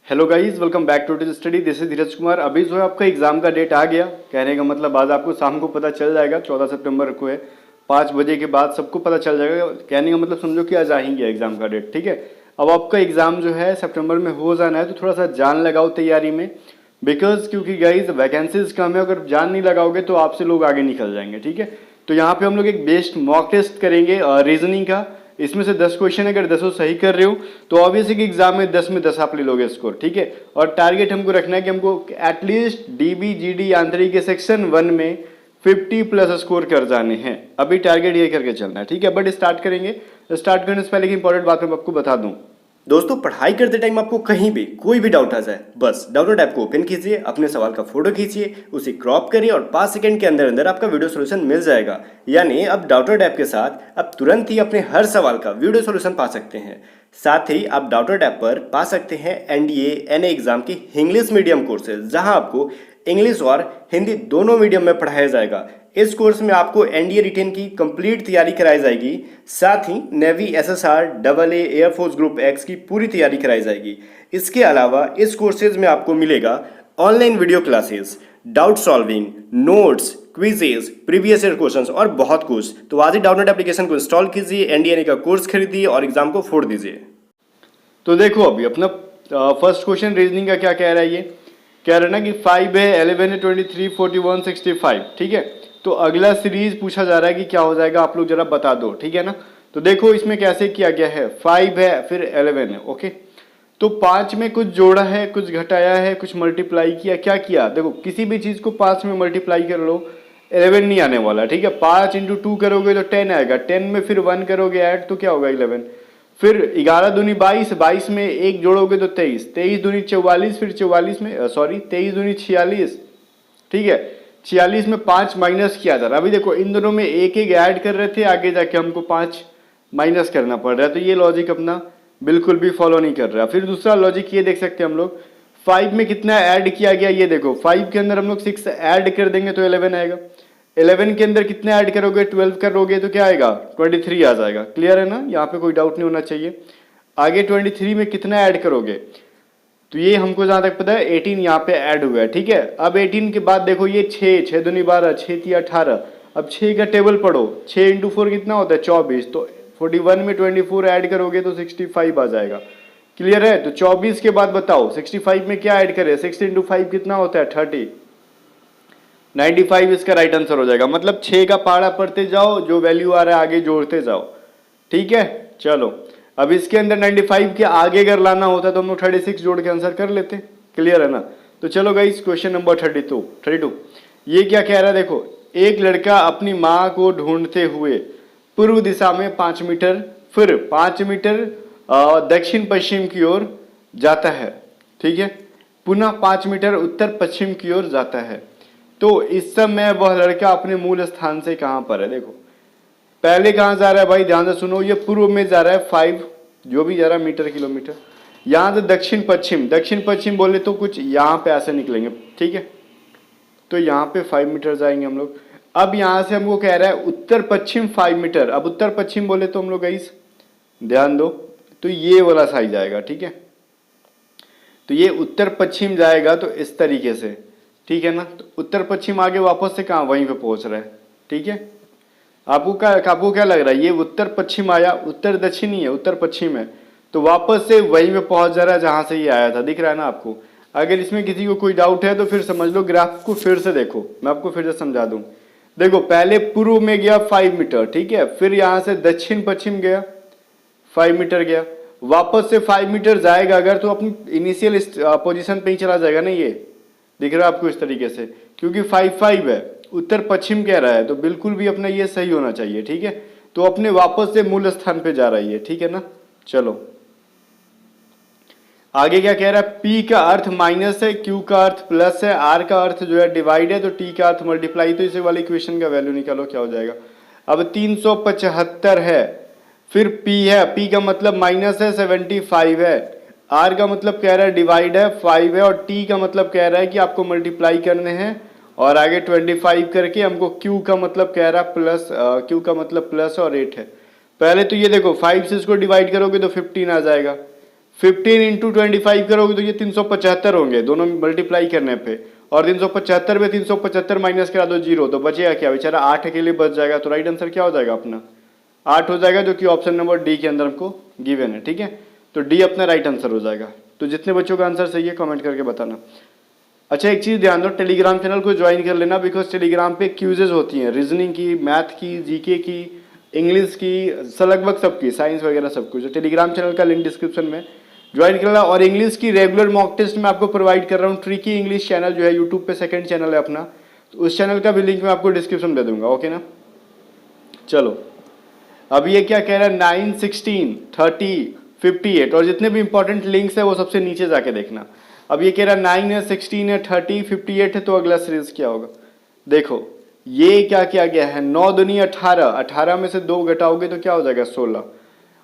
Hello guys, welcome back to study. This is Dheeraj Kumar. अभी जो है आपका एग्जाम का डेट आ गया। कहने का मतलब आज आपको शाम को पता चल जाएगा। 14 सितंबर को है, 5 बजे के बाद सबको पता चल जाएगा। कहने का मतलब समझो कि आज आ ही गया एग्जाम का डेट। ठीक है, अब आपका एग्जाम जो है सितंबर में हो जाना है, तो थोड़ा सा जान लगाओ तैयारी में। बिकॉज क्योंकि गाइज वैकेंसीज कम है, अगर जान नहीं लगाओगे तो आपसे लोग आगे निकल जाएंगे। ठीक है, तो यहाँ पे हम लोग एक बेस्ट मॉक टेस्ट करेंगे रीजनिंग का। इसमें से 10 क्वेश्चन, अगर 10 सही कर रहे हो तो ऑब्वियसली एग्जाम में 10 में 10 आप ले लोगे स्कोर। ठीक है, और टारगेट हमको रखना है कि हमको एटलीस्ट डीबी जीडी आंतरिक के सेक्शन 1 में 50 प्लस स्कोर कर जाने हैं। अभी टारगेट ये करके चलना है। ठीक है, बट स्टार्ट करेंगे। स्टार्ट करने से पहले एक इंपॉर्टेंट बात मैं आपको बता दूं। दोस्तों, पढ़ाई करते टाइम आपको कहीं भी कोई भी डाउट आ जाए, बस डाउनलोड ऐप को ओपन कीजिए, अपने सवाल का फोटो खींचिए, उसे क्रॉप करिए और 5 सेकंड के अंदर अंदर आपका वीडियो सॉल्यूशन मिल जाएगा। यानी अब डाउनलोड ऐप के साथ आप तुरंत ही अपने हर सवाल का वीडियो सॉल्यूशन पा सकते हैं। साथ ही आप डाउनलोड ऐप पर पा सकते हैं एनडीए एनए एग्जाम की इंग्लिश मीडियम कोर्सेज, जहां आपको इंग्लिश और हिंदी दोनों मीडियम में पढ़ाया जाएगा। इस कोर्स में आपको एनडीए रिटेन की कंप्लीट तैयारी कराई जाएगी। साथ ही navy SSR double A air force group X की पूरी तैयारी कराई जाएगी। इसके अलावा इस कोर्सेज में आपको मिलेगा online video classes, doubt solving, notes, quizzes, previous year questions और बहुत कुछ। तो आज ही डाउनलोड एप्लीकेशन को इंस्टॉल कीजिए, एनडीए का कोर्स खरीदिए और एग्जाम को फोड़ दीजिए। तो देखो अभी अपना फर्स्ट क्वेश्चन रीजनिंग का क्या कह रहा है। ये कह रहा है ना कि 5 है, 11 है, 23, 41, 65। ठीक है, तो अगला सीरीज पूछा जा रहा है कि क्या हो जाएगा, आप लोग जरा बता दो। ठीक है ना, तो देखो इसमें कैसे किया गया है। 5 है, फिर 11 है। ओके, तो 5 में कुछ जोड़ा है, कुछ घटाया है, कुछ मल्टीप्लाई किया। क्या किया, देखो किसी भी चीज को 5 में मल्टीप्लाई कर लो, 11 नहीं आने वाला। ठीक है, 5 इंटू 2 करोगे तो 10 आएगा, 10 में फिर 1 करोगे ऐड तो क्या होगा 11। फिर 11 दूनी 22, 22 में 1 जोड़ोगे तो 23, 23 दूनी 44, फिर 44 में 23 दूनी 46। ठीक है, 46 में 5 माइनस किया जा रहा है। अभी देखो इन दोनों में एक एक ऐड कर रहे थे, आगे जाके हमको 5 माइनस करना पड़ रहा है। तो ये लॉजिक अपना बिल्कुल भी फॉलो नहीं कर रहा। फिर दूसरा लॉजिक ये देख सकते हैं हम लोग, 5 में कितना ऐड किया गया ये देखो। 5 के अंदर हम लोग 6 ऐड कर देंगे तो 11 आएगा। 11 के अंदर कितने ऐड करोगे, 12 करोगे तो क्या आएगा 23 आ जाएगा। क्लियर है ना, यहाँ पे कोई डाउट नहीं होना चाहिए। आगे 23 में कितना ऐड करोगे, तो ये हमको जहां तक पता है 18 यहाँ पे ऐड हुआ है। ठीक है, अब 18 के बाद देखो ये 6 दूनी 12, 6 तिया 18। अब 6 का टेबल पढ़ो, 6 इंटू 4 कितना होता है 24। तो 41 में 24 ऐड करोगे तो 65 आ जाएगा। क्लियर है, तो 24 के बाद बताओ 65 में क्या ऐड करें, 6 इंटू 5 कितना होता है 30, 95 इसका राइट आंसर हो जाएगा। मतलब 6 का पहाड़ा पढ़ते जाओ, जो वैल्यू आ रहा है आगे जोड़ते जाओ। ठीक है, चलो अब इसके अंदर 95 के आगे अगर लाना होता तो हम लोग 36 जोड़ के आंसर कर लेते। क्लियर है ना, तो चलो गाइस क्वेश्चन नंबर 32। ये क्या कह रहा है, देखो एक लड़का अपनी माँ को ढूंढते हुए पूर्व दिशा में 5 मीटर, फिर 5 मीटर दक्षिण पश्चिम की ओर जाता है। ठीक है, पुनः 5 मीटर उत्तर पश्चिम की ओर जाता है। तो इस समय वह लड़का अपने मूल स्थान से कहां पर है। देखो पहले कहां जा रहा है भाई, ध्यान से सुनो। ये पूर्व में जा रहा है 5, जो भी जा रहा है मीटर किलोमीटर। यहां से दक्षिण पश्चिम बोले तो कुछ यहां पे ऐसे निकलेंगे। ठीक है, तो यहाँ पे 5 मीटर जाएंगे हम लोग। अब यहां से हमको कह रहा है उत्तर पश्चिम 5 मीटर। अब उत्तर पश्चिम बोले तो हम लोग गाइस ध्यान दो, तो ये वाला साइड जाएगा। ठीक है, तो ये उत्तर पश्चिम जाएगा तो इस तरीके से। ठीक है ना, तो उत्तर पश्चिम आगे वापस से कहाँ वहीं पे पहुंच रहा है। ठीक है, आपको क्या लग रहा है, ये उत्तर पश्चिम आया, उत्तर दक्षिण ही है, उत्तर पश्चिम है, तो वापस से वहीं पे पहुंच जा रहा है जहां से ये आया था। दिख रहा है ना आपको। अगर इसमें किसी को कोई डाउट है तो फिर समझ लो, ग्राफ को फिर से देखो, मैं आपको फिर से समझा दूं। देखो पहले पूर्व में गया 5 मीटर। ठीक है, फिर यहां से दक्षिण पश्चिम गया 5 मीटर गया, वापस से 5 मीटर जाएगा अगर तो अपनी इनिशियल पोजिशन पे ही चला जाएगा ना। ये दिख रहा है आपको इस तरीके से, क्योंकि 5 है, उत्तर पश्चिम कह रहा है, तो बिल्कुल भी अपना ये सही होना चाहिए। ठीक है, तो अपने वापस से मूल स्थान पे जा रही है। ठीक है ना, चलो आगे क्या कह रहा है। P का अर्थ माइनस है, Q का अर्थ प्लस है, R का अर्थ जो है डिवाइड है, तो T का अर्थ मल्टीप्लाई। तो इसे वाले इक्वेशन का वैल्यू निकालो क्या हो जाएगा। अब 375 है, फिर P है, P का मतलब माइनस है, 75 है, R का मतलब कह रहा है डिवाइड है 5 है, और T का मतलब कह रहा है कि आपको मल्टीप्लाई करने हैं, और आगे 25 करके हमको Q का मतलब कह रहा है प्लस, Q का मतलब प्लस और 8 है। पहले तो ये देखो 5 से इसको डिवाइड करोगे तो 15 आ जाएगा, 15 इंटू 25 करोगे तो ये 375 होंगे दोनों मल्टीप्लाई करने पे, और 375 में 375 माइनस करा दो 0, तो बचेगा क्या बेचारा 8 के लिए बच जाएगा। तो राइट आंसर क्या हो जाएगा अपना 8 हो जाएगा, जो कि ऑप्शन नंबर डी के अंदर हमको गिवन है। ठीक है, तो डी अपना राइट आंसर हो जाएगा। तो जितने बच्चों का आंसर सही है कमेंट करके बताना। अच्छा एक चीज़ ध्यान दो, टेलीग्राम चैनल को ज्वाइन कर लेना, बिकॉज टेलीग्राम पे क्यूजेज होती हैं, रीजनिंग की, मैथ की, जीके की, इंग्लिश की, लगभग सबकी, साइंस वगैरह सब कुछ। टेलीग्राम चैनल का लिंक डिस्क्रिप्शन में ज्वाइन कर लेना। और इंग्लिश की रेगुलर मॉक टेस्ट मैं आपको प्रोवाइड कर रहा हूँ। ट्रिकी इंग्लिश चैनल जो है यूट्यूब पे सेकंड चैनल है अपना, तो उस चैनल का भी लिंक मैं आपको डिस्क्रिप्शन में दे दूंगा। ओके ना, चलो अब ये क्या कह रहा है 9, 16, 30, 58, और जितने भी इंपॉर्टेंट लिंक्स है वो सबसे नीचे जाके देखना। अब ये कह रहा है 9 है, 16 है, 30, 58 है, तो अगला सीरीज क्या होगा। देखो ये क्या किया गया है, 9 दूनी 18, 18 में से 2 घटाओगे तो क्या हो जाएगा 16,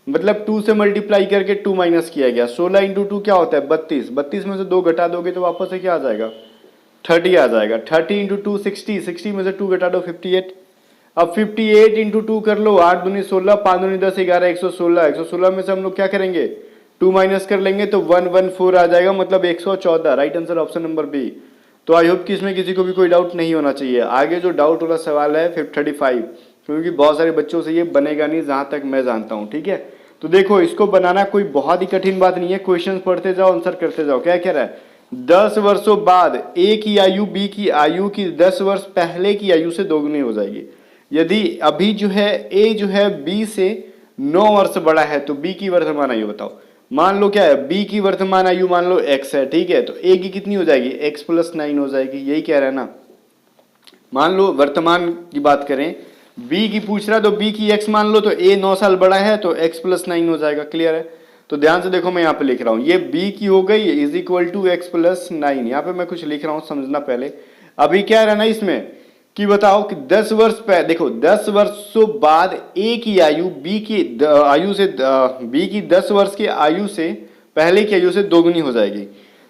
मतलब 2 से मल्टीप्लाई करके 2 माइनस किया गया। 16 इंटू 2 क्या होता है 32, 32 में से 2 घटा दोगे तो वापस से क्या आ जाएगा 30 आ जाएगा। 30 इंटू 2 60, 60 में से 2 घटा दो 58। अब 58 इंटू 2 कर लो, 8 दूनी 16, 5 दूनी 10, 11, 116, 116 में से हम लोग क्या करेंगे 2 माइनस कर लेंगे तो 114 आ जाएगा, मतलब 114। Right answer option number B. तो आई होप कि इसमें किसी को भी कोई डाउट नहीं होना चाहिए। आगे जो डाउट वाला सवाल है 35, क्योंकि बहुत सारे बच्चों से ये बनेगा नहीं जहां तक मैं जानता हूं। ठीक है, तो देखो इसको बनाना कोई बहुत ही कठिन बात नहीं है, क्वेश्चन पढ़ते जाओ, आंसर करते जाओ। क्या कह रहा है 10 वर्षों बाद ए की आयु बी की आयु की 10 वर्ष पहले की आयु से दोगुनी हो जाएगी। यदि अभी जो है ए जो है बी से 9 वर्ष बड़ा है तो बी की वर्तमान आयु बताओ। मान लो क्या है बी की वर्तमान आयु मान लो x है, ठीक है, तो a की कितनी हो जाएगी x प्लस 9 हो जाएगी, यही कह रहा है ना। मान लो वर्तमान की बात करें, b की पूछ रहा है तो b की x मान लो, तो a 9 साल बड़ा है तो x प्लस 9 हो जाएगा। क्लियर है, तो ध्यान से देखो मैं यहाँ पे लिख रहा हूँ, ये b की हो गई is equal to X plus 9। यहाँ पे मैं कुछ लिख रहा हूँ समझना पहले। अभी क्या रहा ना इसमें कि बताओ कि 10 वर्ष पहले, देखो 10 वर्षों बाद a की आयु b की आयु से b की 10 वर्ष की आयु से पहले की आयु से दोगुनी हो जाएगी।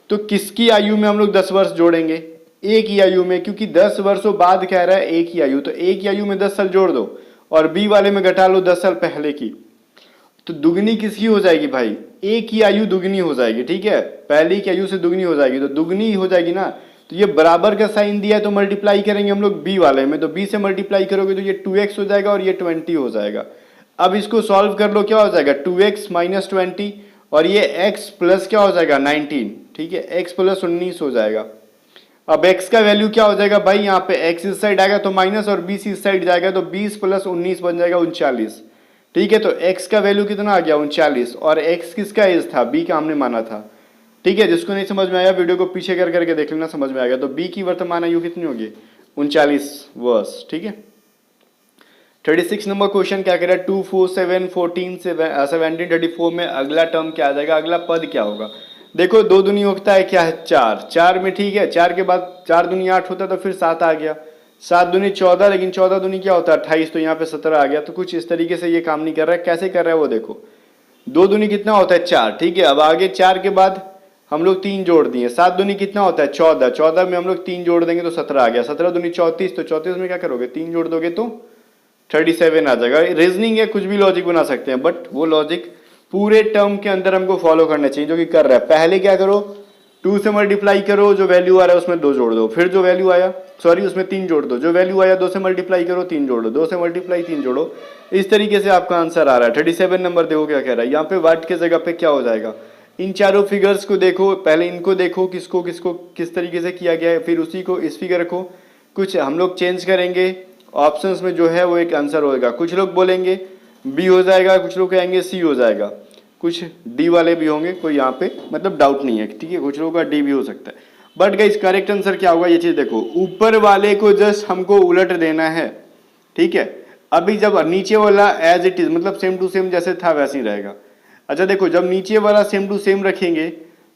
तो किसकी आयु में हम लोग 10 वर्ष जोड़ेंगे a की आयु में, क्योंकि 10 वर्षों बाद कह रहा है a की आयु, तो a की आयु में 10 साल जोड़ दो और b वाले में घटा लो 10 साल पहले की, तो दुगनी किसकी हो जाएगी भाई a की आयु दुगनी हो जाएगी। ठीक है, पहले की आयु से दुगनी हो जाएगी, तो दुगनी हो जाएगी ना, तो ये बराबर का साइन दिया है तो मल्टीप्लाई करेंगे हम लोग b वाले में, तो b से मल्टीप्लाई करोगे तो ये 2x हो जाएगा और ये 20 हो जाएगा। अब इसको सॉल्व कर लो, क्या हो जाएगा 2x माइनस 20 और ये x प्लस क्या हो जाएगा 19। ठीक है, x प्लस 19 हो जाएगा। अब x का वैल्यू क्या हो जाएगा भाई, यहाँ पे x इस साइड आएगा तो माइनस और 20 इस साइड जाएगा तो 20 प्लस 19 बन जाएगा 39। ठीक है, तो x का वैल्यू कितना आ गया 39, और x किसका एज था b का हमने माना था। ठीक है, जिसको नहीं समझ में आया वीडियो को पीछे कर करके देख लेना, समझ में आ गया। तो b की वर्तमान आयु कितनी होगी 39 वर्ष। ठीक है, 36 नंबर क्वेश्चन क्या कह रहा है 2, 4, 7, 14, 17, 34 में अगला टर्म क्या आ जाएगा, अगला पद क्या होगा। देखो 2 दूनी होता है क्या है 4, 4 में ठीक है 4 के बाद 4 दूनी 8 होता है तो फिर 7 आ गया, 7 दूनी 14, लेकिन 14 दूनी क्या होता है 28, तो यहाँ पे 17 आ गया। तो कुछ इस तरीके से ये काम नहीं कर रहा है। कैसे कर रहा है वो देखो, 2 दूनी कितना होता है 4, ठीक है, अब आगे 4 के बाद हम लोग 3 जोड़ दिए, 7 दूनी कितना होता है 14, 14 में हम लोग 3 जोड़ देंगे तो 17 आ गया, 17 दूनी 34, तो 34 में क्या करोगे 3 जोड़ दोगे तो 37 आ जाएगा। रीजनिंग है, कुछ भी लॉजिक बना सकते हैं, बट वो लॉजिक पूरे टर्म के अंदर हमको फॉलो करना चाहिए जो कि कर रहा है। पहले क्या करो 2 से मल्टीप्लाई करो, जो वैल्यू आ रहा है उसमें 2 जोड़ दो, फिर जो वैल्यू आया सॉरी उसमें 3 जोड़ दो, जो वैल्यू आया 2 से मल्टीप्लाई करो 3 जोड़ो, 2 से मल्टीप्लाई 3 जोड़ो, इस तरीके से आपका आंसर आ रहा है। 37 नंबर देखो क्या कह रहा है, यहाँ पे वाट के जगह पे क्या हो जाएगा, इन चारों फिगर्स को देखो, पहले इनको देखो किसको किसको किस तरीके से किया गया है, फिर उसी को इस फिगर को कुछ हम लोग चेंज करेंगे, ऑप्शंस में जो है वो एक आंसर होगा। कुछ लोग बोलेंगे बी हो जाएगा, कुछ लोग कहेंगे सी हो जाएगा, कुछ डी वाले भी होंगे, कोई यहाँ पे मतलब डाउट नहीं है। ठीक है, कुछ लोगों का डी भी हो सकता है, बट गाइस करेक्ट आंसर क्या होगा ये चीज देखो, ऊपर वाले को जस्ट हमको उलट देना है। ठीक है, अभी जब नीचे वाला एज इट इज मतलब सेम टू सेम जैसे था वैसे ही रहेगा। अच्छा देखो, जब नीचे वाला सेम टू सेम रखेंगे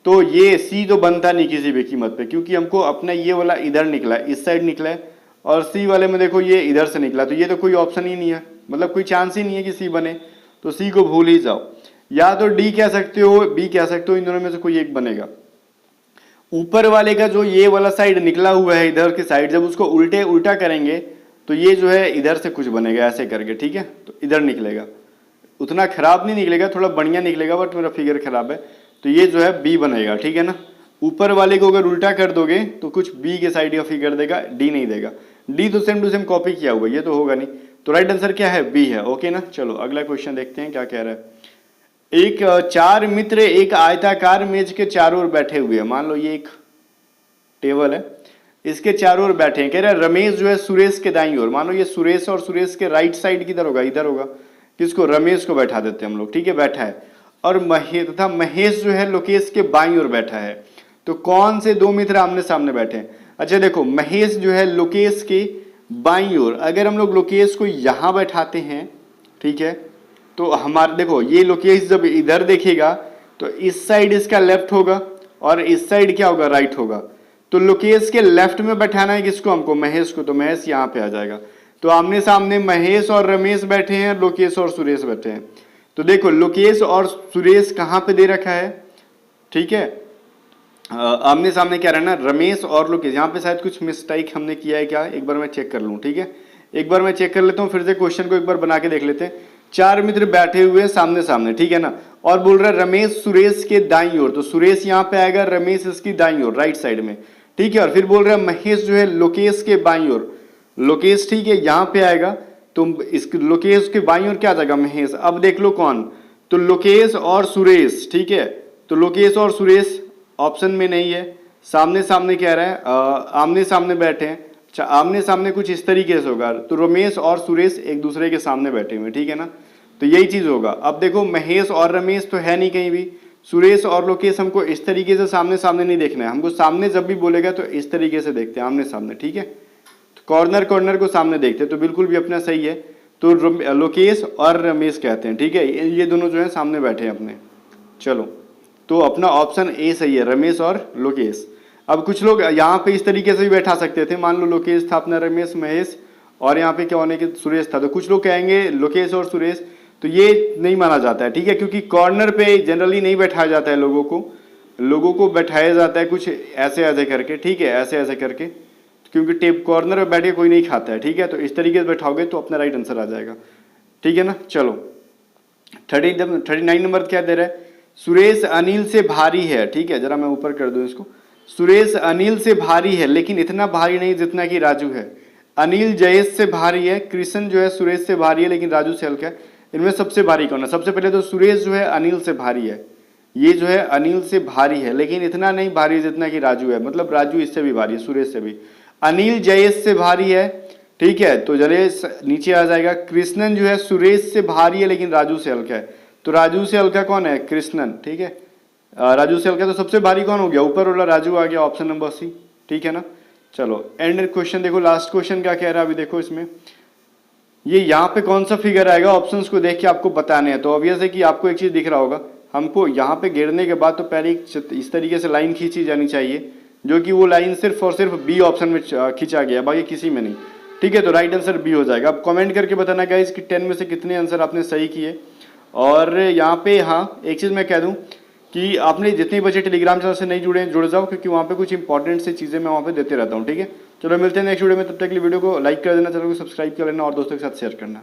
तो ये सी तो बनता नहीं किसी भी कीमत पे, क्योंकि हमको अपना ये वाला इधर निकला है, इस साइड निकला है, और सी वाले में देखो ये इधर से निकला, तो ये तो कोई ऑप्शन ही नहीं है, मतलब कोई चांस ही नहीं है कि सी बने, तो सी को भूल ही जाओ। या तो डी कह सकते हो, बी कह सकते हो, इन दोनों में से कोई एक बनेगा। ऊपर वाले का जो ये वाला साइड निकला हुआ है इधर की साइड, जब उसको उल्टा करेंगे तो ये जो है इधर से कुछ बनेगा ऐसे करके। ठीक है, तो इधर निकलेगा, उतना खराब नहीं निकलेगा, थोड़ा बढ़िया निकलेगा, बट मेरा फिगर खराब है, तो ये जो है बी बनेगा, ठीक है ना। ऊपर वाले को अगर उल्टा कर दोगे तो कुछ बी के साइड का फिगर देगा, डी नहीं देगा। डी तो सेम टू सेम कॉपी किया हुआ, ये तो होगा नहीं। तो राइट आंसर क्या है, बी है। ओके ना, चलो अगला क्वेश्चन देखते हैं क्या कह रहा है। एक चार मित्र एक आयताकार मेज के चारों ओर बैठे हुए हैं। मान लो ये एक टेबल है, इसके चारों ओर बैठे हैं। कह रहा है रमेश जो है सुरेश के दाईं ओर। मान लो ये सुरेश और सुरेश के राइट साइड किधर होगा, इधर होगा। किसको, रमेश को बैठा देते हैं हम लोग, ठीक है, बैठा है। और महेश तथा महेश जो है लोकेश के बाईं ओर बैठा है। तो कौन से दो मित्र आमने सामने बैठे हैं। अच्छा देखो, महेश जो है लोकेश के बाईं ओर। अगर हम लोग लोकेश को यहां बैठाते हैं, ठीक है, तो हमारे देखो ये लोकेश जब इधर देखेगा तो इस साइड इसका लेफ्ट होगा और इस साइड क्या होगा, राइट होगा। तो लोकेश के लेफ्ट में बैठाना है किसको, हमको, महेश को। तो महेश यहाँ पे आ जाएगा। तो आमने सामने महेश और रमेश बैठे हैं, लोकेश और सुरेश बैठे हैं। तो देखो लोकेश और सुरेश कहाँ पे दे रखा है, ठीक है, आमने सामने क्या रहना, रमेश और लोकेश। यहाँ पे शायद कुछ मिस्टेक हमने किया है क्या, एक बार मैं चेक कर लूँ, ठीक है, एक बार मैं चेक कर लेता हूँ, फिर से क्वेश्चन को एक बार बना के देख लेते हैं। चार मित्र बैठे हुए हैं सामने सामने, ठीक है ना, और बोल रहा है रमेश सुरेश के दाईं ओर। तो सुरेश यहाँ पे आएगा, रमेश इसकी दाईं ओर, राइट साइड में, ठीक है। और फिर बोल रहा है महेश जो है लोकेश के बाईं ओर, लोकेश, ठीक है, यहाँ पे आएगा। तो इस लोकेश के बाईं ओर क्या आ जाएगा, महेश। अब देख लो कौन, तो लोकेश और सुरेश, ठीक है। तो लोकेश और सुरेश ऑप्शन में नहीं है। सामने सामने कह रहा है, आमने सामने बैठे हैं। अच्छा, आमने सामने कुछ इस तरीके से होगा। तो रमेश और सुरेश एक दूसरे के सामने बैठे हुए, ठीक है ना। तो यही चीज होगा। अब देखो महेश और रमेश तो है नहीं कहीं भी, सुरेश और लोकेश हमको इस तरीके से सामने सामने नहीं देखना है। हमको सामने जब भी बोलेगा तो इस तरीके से देखते हैं, आमने सामने, ठीक है। तो कॉर्नर कॉर्नर को सामने देखते हैं, तो बिल्कुल भी अपना सही है। तो लोकेश और रमेश कहते हैं, ठीक है, ये दोनों जो है सामने बैठे हैं अपने। चलो, तो अपना ऑप्शन ए सही है, रमेश और लोकेश। अब कुछ लोग यहाँ पे इस तरीके से भी बैठा सकते थे। मान लो लोकेश था अपना, रमेश, महेश, और यहाँ पे क्या होने के सुरेश था। तो कुछ लोग कहेंगे लोकेश और सुरेश, तो ये नहीं माना जाता है, ठीक है, क्योंकि कॉर्नर पे जनरली नहीं बैठाया जाता है लोगों को बैठाया जाता है कुछ ऐसे ऐसे करके, ठीक है, ऐसे ऐसे करके, क्योंकि टेप कॉर्नर में बैठ के कोई नहीं खाता है, ठीक है। तो इस तरीके से बैठाओगे तो अपना राइट आंसर आ जाएगा, ठीक है ना। चलो 39 नंबर क्या दे रहा है, सुरेश अनिल से भारी है, ठीक है, जरा मैं ऊपर कर दूं इसको। सुरेश अनिल से भारी है लेकिन इतना भारी नहीं जितना कि राजू है। अनिल जयेश से भारी है, कृष्ण जो है सुरेश से भारी है लेकिन राजू से हल्का है। इनमें सबसे भारी कौन है, सबसे पहले तो सुरेश जो है अनिल से भारी है। ये जो है अनिल से भारी है लेकिन इतना नहीं भारी जितना कि राजू है, मतलब राजू इससे भी भारी है, सुरेश से भी। अनिल जयेश से भारी है, ठीक है, तो जयेश नीचे आ जाएगा। कृष्णन जो है सुरेश से भारी है लेकिन राजू से हल्का है। तो राजू से हल्का कौन है, कृष्णन, ठीक है। राजू से हल्का तो सबसे भारी कौन हो गया, ऊपर वाला राजू आ गया, ऑप्शन नंबर सी, ठीक है ना। चलो एंड क्वेश्चन देखो, लास्ट क्वेश्चन क्या कह रहा है अभी देखो इसमें। ये यहाँ पे कौन सा फिगर आएगा, ऑप्शंस को देख के आपको बताने हैं। तो ऑब्वियस है कि आपको एक चीज दिख रहा होगा, हमको यहाँ पे गिरने के बाद तो पहले इस तरीके से लाइन खींची जानी चाहिए, जो कि वो लाइन सिर्फ और सिर्फ बी ऑप्शन में खींचा गया, बाकी किसी में नहीं, ठीक है। तो राइट आंसर बी हो जाएगा। अब कमेंट करके बताना गाइस कि 10 में से कितने आंसर आपने सही किए। और यहाँ पे हाँ एक चीज़ मैं कह दूँ कि आपने जितने बच्चे टेलीग्राम चैनल से नहीं जुड़ जाओ, क्योंकि वहाँ पे कुछ इंपॉर्टेंट सी चीज़ें मैं वहाँ पे देते रहता हूँ, ठीक है। चलो मिलते हैं नेक्स्ट वीडियो में, तब तक के लिए वीडियो को लाइक कर देना, चैनल को सब्सक्राइब कर लेना और दोस्तों के साथ शेयर करना।